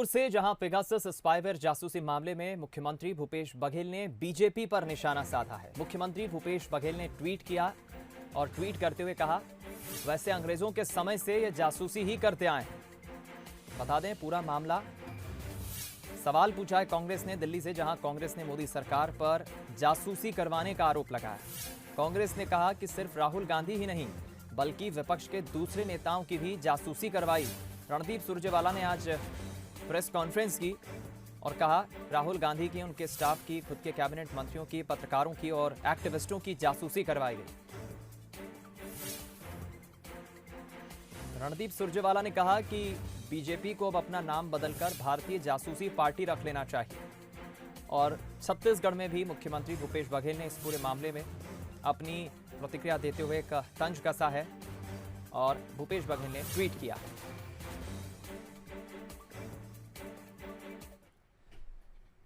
रायपुर से जहां Pegasus spyware जासूसी मामले में मुख्यमंत्री भूपेश बघेल ने बीजेपी पर निशाना साधा है। मुख्यमंत्री भूपेश बघेल ने ट्वीट किया और ट्वीट करते हुए कहा, वैसे अंग्रेजों के समय से ये जासूसी ही करते आए हैं। बता दें पूरा मामला। सवाल पूछा है कांग्रेस ने दिल्ली से, जहां कांग्रेस ने मोदी सरकार पर जासूसी करवाने का आरोप लगाया। कांग्रेस ने कहा कि सिर्फ राहुल गांधी ही नहीं बल्कि विपक्ष के दूसरे नेताओं की भी जासूसी करवाई। रणदीप सुरजेवाला ने आज प्रेस कॉन्फ्रेंस की और कहा, राहुल गांधी की, उनके स्टाफ की, खुद के कैबिनेट मंत्रियों की, पत्रकारों की और एक्टिविस्टों की जासूसी करवाई गई। रणदीप सुरजेवाला ने कहा कि बीजेपी को अब अपना नाम बदलकर भारतीय जासूसी पार्टी रख लेना चाहिए। और छत्तीसगढ़ में भी मुख्यमंत्री भूपेश बघेल ने इस पूरे मामले में अपनी प्रतिक्रिया देते हुए एक तंज कसा है और भूपेश बघेल ने ट्वीट किया है।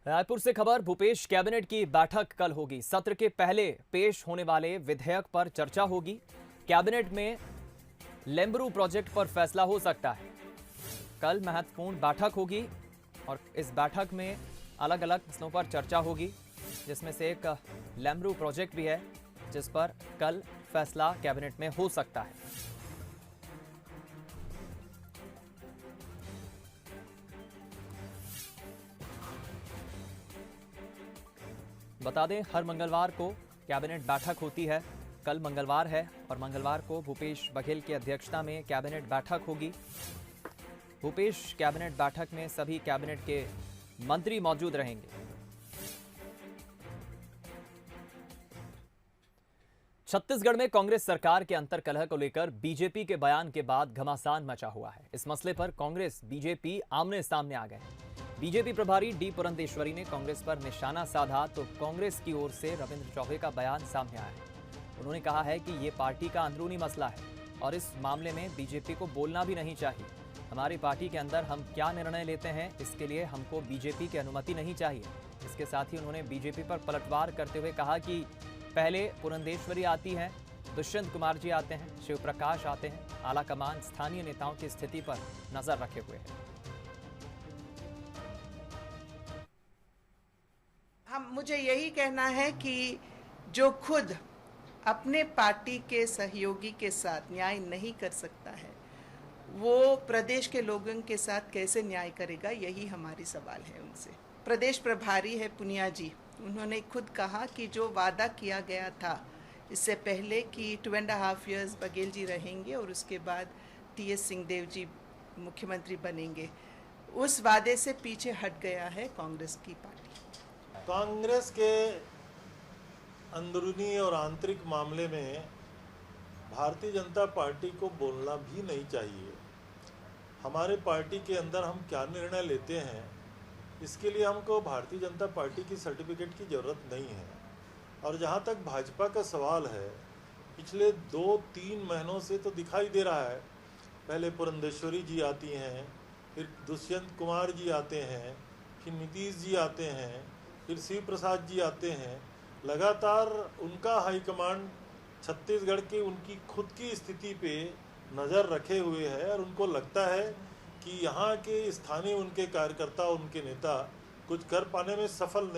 रायपुर से खबर, भूपेश कैबिनेट की बैठक कल होगी। सत्र के पहले पेश होने वाले विधेयक पर चर्चा होगी। कैबिनेट में लेम्बरू प्रोजेक्ट पर फैसला हो सकता है। कल महत्वपूर्ण बैठक होगी और इस बैठक में अलग अलग मसलों पर चर्चा होगी, जिसमें से एक लेम्बरू प्रोजेक्ट भी है, जिस पर कल फैसला कैबिनेट में हो सकता है। बता दें, हर मंगलवार को कैबिनेट बैठक होती है। कल मंगलवार है और मंगलवार को भूपेश बघेल की अध्यक्षता में कैबिनेट बैठक होगी। भूपेश कैबिनेट बैठक में सभी कैबिनेट के मंत्री मौजूद रहेंगे। छत्तीसगढ़ में कांग्रेस सरकार के अंतर्कलह को लेकर बीजेपी के बयान के बाद घमासान मचा हुआ है। इस मसले पर कांग्रेस बीजेपी आमने सामने आ गए हैं। बीजेपी प्रभारी डी पुरंदेश्वरी ने कांग्रेस पर निशाना साधा तो कांग्रेस की ओर से रविंद्र चौबे का बयान सामने आया है। उन्होंने कहा है कि ये पार्टी का अंदरूनी मसला है और इस मामले में बीजेपी को बोलना भी नहीं चाहिए। हमारी पार्टी के अंदर हम क्या निर्णय लेते हैं, इसके लिए हमको बीजेपी की अनुमति नहीं चाहिए। इसके साथ ही उन्होंने बीजेपी पर पलटवार करते हुए कहा कि पहले पुरंदेश्वरी आती हैं, दुष्यंत कुमार जी आते हैं, शिव प्रकाश आते हैं, आला कमान स्थानीय नेताओं की स्थिति पर नजर रखे हुए है। मुझे यही कहना है कि जो खुद अपने पार्टी के सहयोगी के साथ न्याय नहीं कर सकता है, वो प्रदेश के लोगों के साथ कैसे न्याय करेगा, यही हमारी सवाल है उनसे। प्रदेश प्रभारी है पुनिया जी, उन्होंने खुद कहा कि जो वादा किया गया था इससे पहले कि 2.5 इयर्स बघेल जी रहेंगे और उसके बाद टीएस सिंहदेव जी मुख्यमंत्री बनेंगे, उस वादे से पीछे हट गया है कांग्रेस की पार्टी। कांग्रेस के अंदरूनी और आंतरिक मामले में भारतीय जनता पार्टी को बोलना भी नहीं चाहिए। हमारे पार्टी के अंदर हम क्या निर्णय लेते हैं, इसके लिए हमको भारतीय जनता पार्टी की सर्टिफिकेट की ज़रूरत नहीं है। और जहाँ तक भाजपा का सवाल है, पिछले 2-3 महीनों से तो दिखाई दे रहा है, पहले पुरंदेश्वरी जी आती हैं, फिर दुष्यंत कुमार जी आते हैं, फिर नीतीश जी आते हैं, फिर शिव प्रसाद जी आते हैं। लगातार उनका हाईकमांड छत्तीसगढ़ की उनकी खुद की स्थिति पे नज़र रखे हुए है और उनको लगता है कि यहाँ के स्थानीय उनके कार्यकर्ता, उनके नेता कुछ कर पाने में सफल नहीं